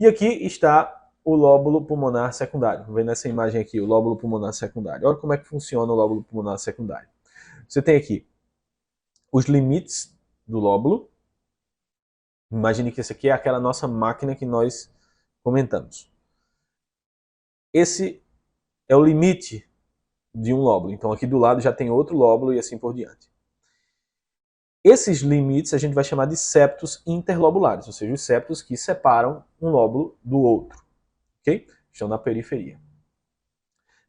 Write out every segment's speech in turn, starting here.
E aqui está o lóbulo pulmonar secundário. Vendo nessa imagem aqui, o lóbulo pulmonar secundário. Olha como é que funciona o lóbulo pulmonar secundário. Você tem aqui os limites do lóbulo. Imagine que esse aqui é aquela nossa máquina que nós comentamos. Esse é o limite de um lóbulo. Então aqui do lado já tem outro lóbulo e assim por diante. Esses limites a gente vai chamar de septos interlobulares, ou seja, os septos que separam um lóbulo do outro. Okay? Estão na periferia.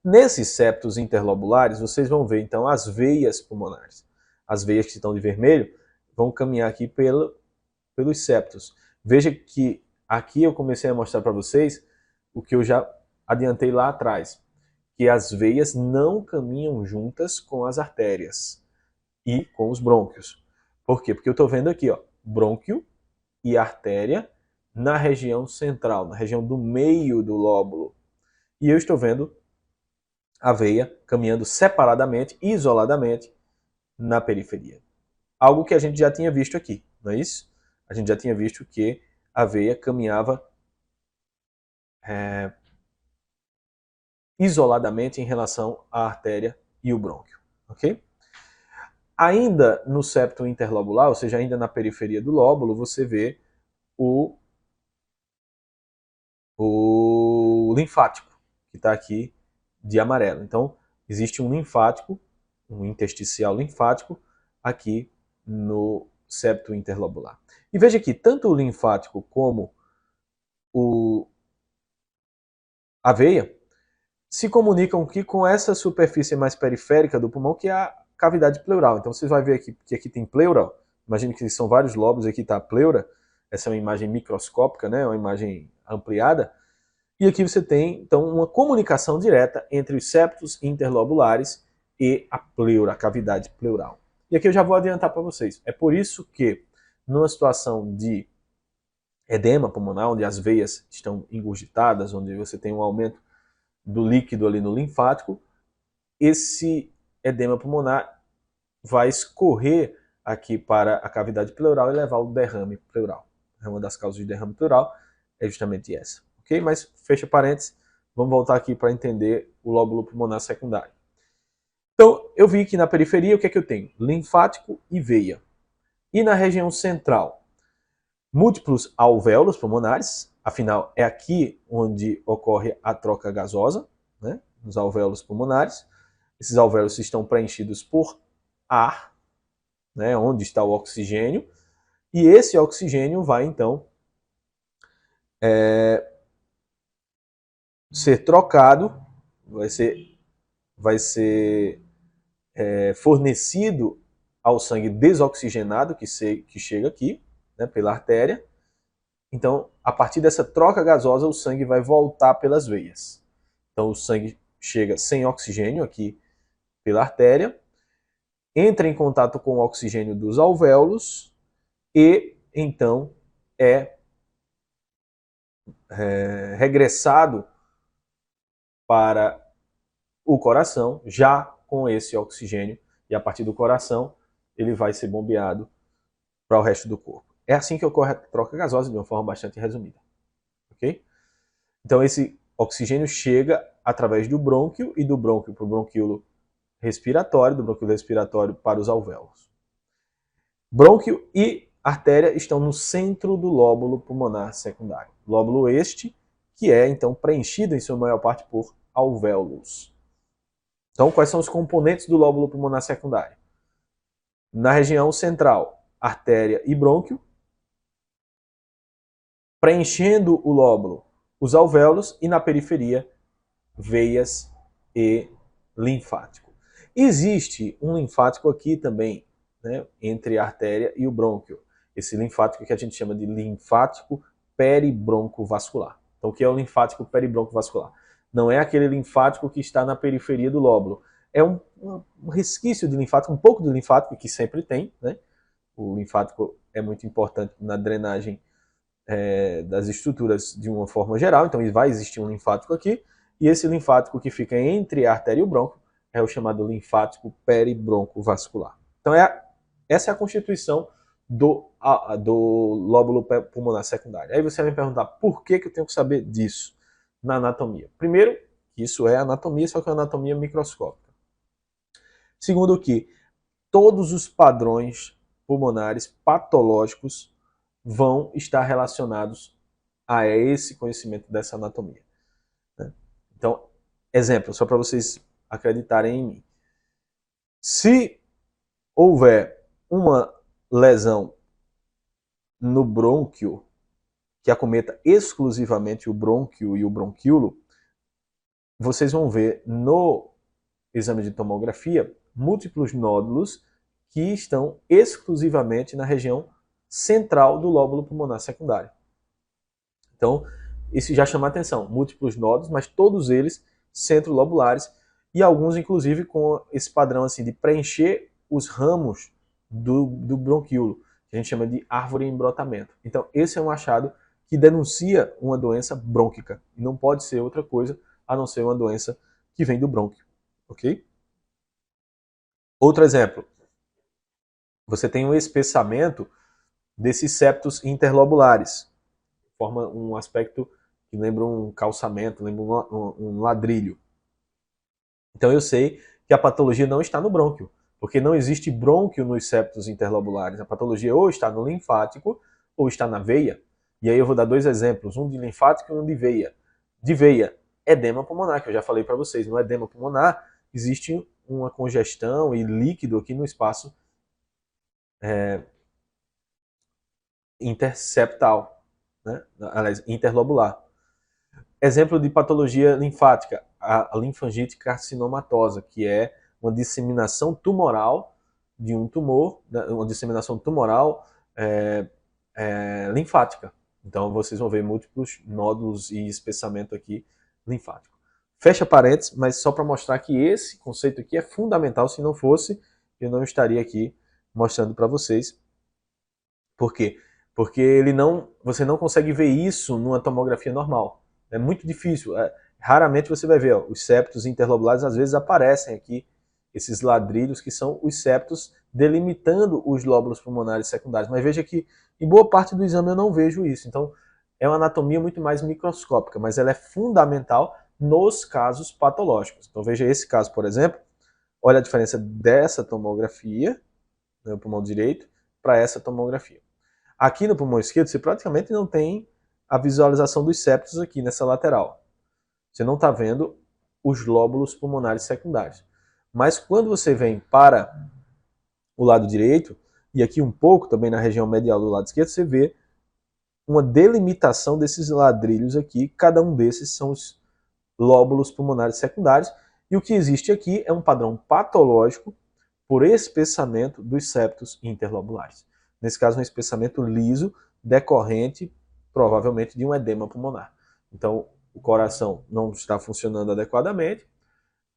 Nesses septos interlobulares, vocês vão ver então as veias pulmonares. As veias que estão de vermelho vão caminhar aqui pelos septos. Veja que aqui eu comecei a mostrar para vocês o que eu já adiantei lá atrás, que as veias não caminham juntas com as artérias e com os brônquios. Por quê? Porque eu estou vendo aqui, ó, brônquio e artéria na região central, na região do meio do lóbulo. E eu estou vendo a veia caminhando separadamente, isoladamente, na periferia. Algo que a gente já tinha visto aqui, não é isso? A gente já tinha visto que a veia caminhava isoladamente em relação à artéria e o brônquio, ok? Ainda no septo interlobular, ou seja, ainda na periferia do lóbulo, você vê o linfático, que está aqui de amarelo. Então, existe um linfático, um intersticial linfático, aqui no septo interlobular. E veja aqui, tanto o linfático como a veia se comunicam aqui com essa superfície mais periférica do pulmão, que é a cavidade pleural. Então vocês vão ver aqui que aqui tem pleura. Imagine que são vários lobos, aqui está a pleura. Essa é uma imagem microscópica, né? Uma imagem ampliada. E aqui você tem, então, uma comunicação direta entre os septos interlobulares e a pleura, a cavidade pleural. E aqui eu já vou adiantar para vocês. É por isso que, numa situação de edema pulmonar, onde as veias estão engurgitadas, onde você tem um aumento do líquido ali no linfático, esse edema pulmonar vai escorrer aqui para a cavidade pleural e levar ao derrame pleural. Uma das causas de derrame pleural é justamente essa. Ok? Mas, fecha parênteses, vamos voltar aqui para entender o lóbulo pulmonar secundário. Então, eu vi que na periferia o que é que eu tenho? Linfático e veia. E na região central, múltiplos alvéolos pulmonares, afinal é aqui onde ocorre a troca gasosa, né, nos alvéolos pulmonares. Esses alvéolos estão preenchidos por ar, né, onde está o oxigênio, e esse oxigênio vai então ser trocado, vai ser fornecido ao sangue desoxigenado que chega aqui, né, pela artéria. Então, a partir dessa troca gasosa, o sangue vai voltar pelas veias. Então, o sangue chega sem oxigênio aqui pela artéria, entra em contato com o oxigênio dos alvéolos e, então, é regressado para o coração, já com esse oxigênio, e a partir do coração ele vai ser bombeado para o resto do corpo. É assim que ocorre a troca gasosa, de uma forma bastante resumida. Ok? Então esse oxigênio chega através do brônquio e do brônquio para o bronquíolo respiratório, do bronquíolo respiratório para os alvéolos. Brônquio e artéria estão no centro do lóbulo pulmonar secundário. Lóbulo este que é então preenchido em sua maior parte por alvéolos. Então, quais são os componentes do lóbulo pulmonar secundário? Na região central, artéria e brônquio. Preenchendo o lóbulo, os alvéolos, e na periferia, veias e linfático. Existe um linfático aqui também, né, entre a artéria e o brônquio. Esse linfático que a gente chama de linfático peribroncovascular. Então, o que é o linfático peribroncovascular? Não é aquele linfático que está na periferia do lóbulo. É um resquício de linfático, um pouco de linfático que sempre tem, né? O linfático é muito importante na drenagem das estruturas de uma forma geral, então vai existir um linfático aqui, e esse linfático que fica entre a artéria e o brônquio é o chamado linfático peribroncovascular. Então essa é a constituição do lóbulo pulmonar secundário. Aí você vai me perguntar, por que eu tenho que saber disso na anatomia? Primeiro, isso é anatomia, só que é anatomia microscópica. Segundo que todos os padrões pulmonares patológicos vão estar relacionados a esse conhecimento dessa anatomia. Né? Então, exemplo, só para vocês acreditarem em mim. Se houver uma lesão no brônquio, que acometa exclusivamente o brônquio e o bronquíolo, vocês vão ver no exame de tomografia múltiplos nódulos que estão exclusivamente na região central do lóbulo pulmonar secundário. Então, isso já chama a atenção. Múltiplos nódulos, mas todos eles centrolobulares e alguns, inclusive, com esse padrão assim de preencher os ramos do bronquíolo, que a gente chama de árvore em brotamento. Então, esse é um achado que denuncia uma doença brônquica. E não pode ser outra coisa a não ser uma doença que vem do brônquio. Ok? Outro exemplo. Você tem um espessamento desses septos interlobulares. Forma um aspecto que lembra um calçamento, lembra um ladrilho. Então eu sei que a patologia não está no brônquio, porque não existe brônquio nos septos interlobulares. A patologia ou está no linfático ou está na veia. E aí eu vou dar dois exemplos, um de linfático e um de veia. De veia, edema pulmonar, que eu já falei para vocês. No edema pulmonar existe uma congestão e líquido aqui no espaço interseptal, né? Aliás, interlobular. Exemplo de patologia linfática, a linfangite carcinomatosa, que é uma disseminação tumoral de um tumor, uma disseminação tumoral linfática. Então vocês vão ver múltiplos nódulos e espessamento aqui linfático. Fecha parênteses, mas só para mostrar que esse conceito aqui é fundamental. Se não fosse, eu não estaria aqui mostrando para vocês. Por quê? Porque você não consegue ver isso numa tomografia normal. É muito difícil. Raramente você vai ver. Os septos interlobulares às vezes aparecem aqui, esses ladrilhos que são os septos delimitando os lóbulos pulmonares secundários. Mas veja que em boa parte do exame eu não vejo isso. Então é uma anatomia muito mais microscópica, mas ela é fundamental nos casos patológicos. Então veja esse caso, por exemplo. Olha a diferença dessa tomografia, no pulmão direito, para essa tomografia. Aqui no pulmão esquerdo, você praticamente não tem a visualização dos septos aqui nessa lateral. Você não está vendo os lóbulos pulmonares secundários. Mas quando você vem para o lado direito, e aqui um pouco também na região medial do lado esquerdo, você vê uma delimitação desses ladrilhos aqui. Cada um desses são os lóbulos pulmonares secundários. E o que existe aqui é um padrão patológico por espessamento dos septos interlobulares. Nesse caso, um espessamento liso decorrente, provavelmente, de um edema pulmonar. Então, o coração não está funcionando adequadamente,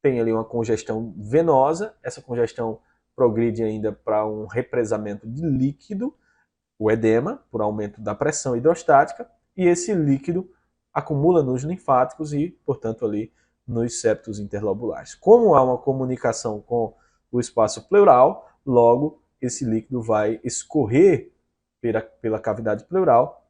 tem ali uma congestão venosa, essa congestão progride ainda para um represamento de líquido, o edema, por aumento da pressão hidrostática, e esse líquido acumula nos linfáticos e, portanto, ali nos septos interlobulares. Como há uma comunicação com o espaço pleural, logo esse líquido vai escorrer pela cavidade pleural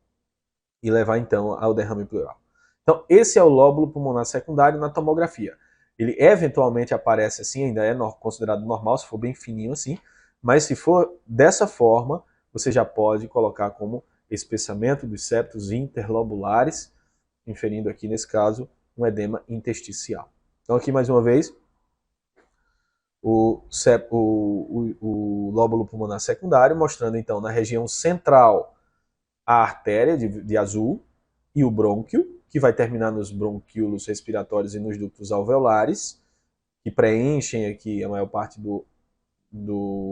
e levar então ao derrame pleural. Então esse é o lóbulo pulmonar secundário na tomografia. Ele eventualmente aparece assim, ainda é considerado normal se for bem fininho assim, mas se for dessa forma, você já pode colocar como espessamento dos septos interlobulares, inferindo aqui nesse caso um edema intersticial. Então aqui mais uma vez o lóbulo pulmonar secundário, mostrando então na região central a artéria de azul e o brônquio, que vai terminar nos bronquíolos respiratórios e nos ductos alveolares, que preenchem aqui a maior parte do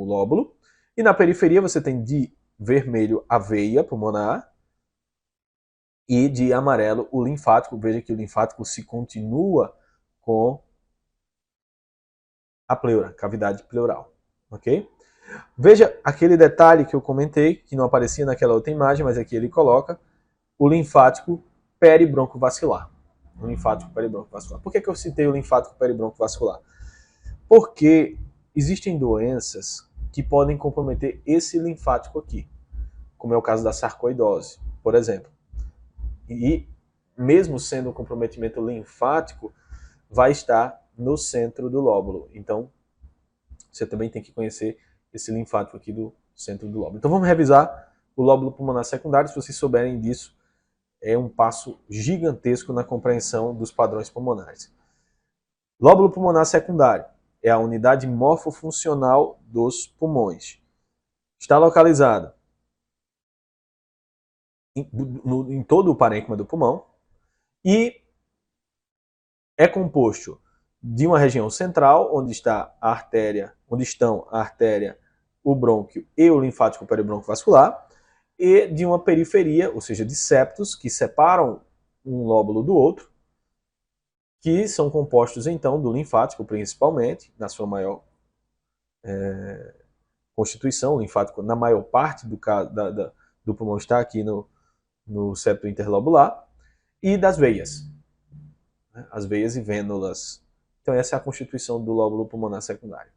lóbulo. E na periferia você tem de vermelho a veia pulmonar e de amarelo o linfático. Veja que o linfático se continua com a pleura, cavidade pleural, ok? Veja aquele detalhe que eu comentei, que não aparecia naquela outra imagem, mas aqui ele coloca o linfático peribroncovascular. O linfático peribroncovascular. Por que eu citei o linfático peribroncovascular? Porque existem doenças que podem comprometer esse linfático aqui. como é o caso da sarcoidose, por exemplo. E mesmo sendo um comprometimento linfático, vai estar no centro do lóbulo. Então, você também tem que conhecer esse linfático aqui do centro do lóbulo. Então, vamos revisar o lóbulo pulmonar secundário. Se vocês souberem disso, é um passo gigantesco na compreensão dos padrões pulmonares. Lóbulo pulmonar secundário é a unidade morfofuncional dos pulmões. Está localizado em todo o parênquima do pulmão e é composto de uma região central, onde está a artéria, onde estão a artéria, o brônquio e o linfático peribrônquio-vascular, e de uma periferia, ou seja, de septos, que separam um lóbulo do outro, que são compostos, então, do linfático, principalmente, na sua maior constituição. O linfático, na maior parte do pulmão, está aqui no septo interlobular, e das veias, as veias e vênulas. Então, essa é a constituição do lóbulo pulmonar secundário.